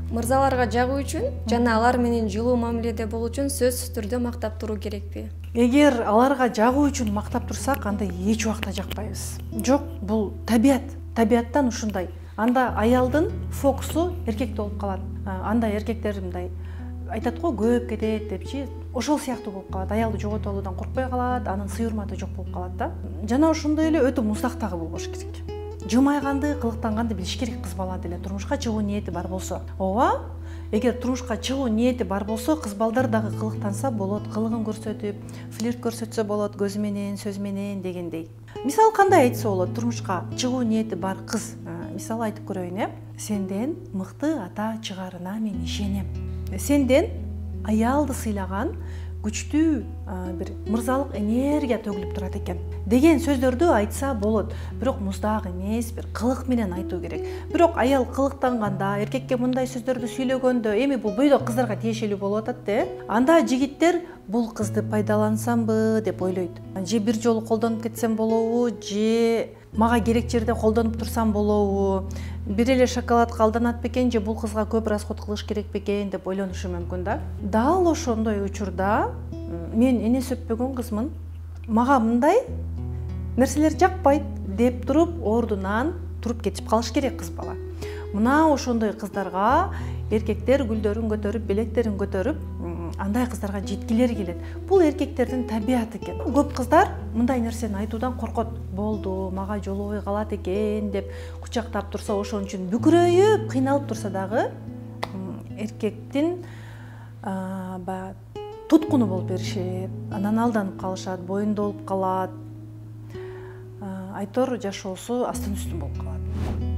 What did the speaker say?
мырзаларга жагуу үчүн жана алар менен жылуу мамиледе болуу үчүн сөзсүз түрдө мактап туруу керекпи? Эгер аларга жагуу үчүн мактап турсак, анда эч убакта жакпайбыз. Жок, бул табияттан ушундай. Анда аялдын фокусу эркекте болуп калат. Анда эркектер мындай айтат го, көп кетет депчи, ошол сыяктуу болуп калат. Аялды жогото алуудан коркпой калат, анын сый-урматы жок болуп калат да. Жана ошондой эле өтө муздак дагы болбош керек. Жымайганды, кылыктанганды билиш керек кыз бала деле. Турмушка чыгуу ниети бар болсо. Ооба, эгер турмушка чыгуу ниети бар болсо, кыз балдар дагы кылыктанса болот, кылыгын көрсөтүп, флирт көрсөтсө болот, көзү менен, сөзү менен дегендей. Мисалы кандай айтса болот, турмушка чыгуу ниети бар кыз. Мисалы айтып көрөйүн, сенден мыкты ата чыгарына мен ишенем. Сенден аялды сыйлаган күчтүү бир мырзалык энергия төгүлүп турат экен деген сөздөрдү айтса болот. Бирок муздак эмес, бир кылык менен айтуу керек. Бирок аял кылыктанганда, эркекке мындай сөздөрдү сүйлөгөндө, эми бул бойдок кыздарга тиешелүү болуп атат да. Анда жигиттер бул кызды пайдалансамбы деп ойлойт. Же бир жолу колдонуп кетсем болобу, же мага керек жерде колдонуп турсам болобу, бир эле шоколадка алданат бекен, же бул кызга көп расход кылыш керек бекен деп ойлонушу мүмкүн да. Дал ошондой учурда мен эне сөппөгөн кызмын, мага мындай нерселер жакпайт деп туруп, ордунан туруп кетип калыш керек кыз бала. Мына ошондой кыздарга эркектер гүлдөрүн көтөрүп, белектерин көтөрүп, андай кыздарга жеткилери келет. Бул эркектердин табияты экен. Көп кыздар мындай нерсени айтуудан коркот. Болду, мага жолобой калат экен деп кучактап турса, ошон үчүн бүкүрөйүп, кыйналып турса дагы эркектин туткуну болуп беришет, анан алданып калышат, боюнда болуп калат. Айтор жашоосу астын үстүн болуп калат.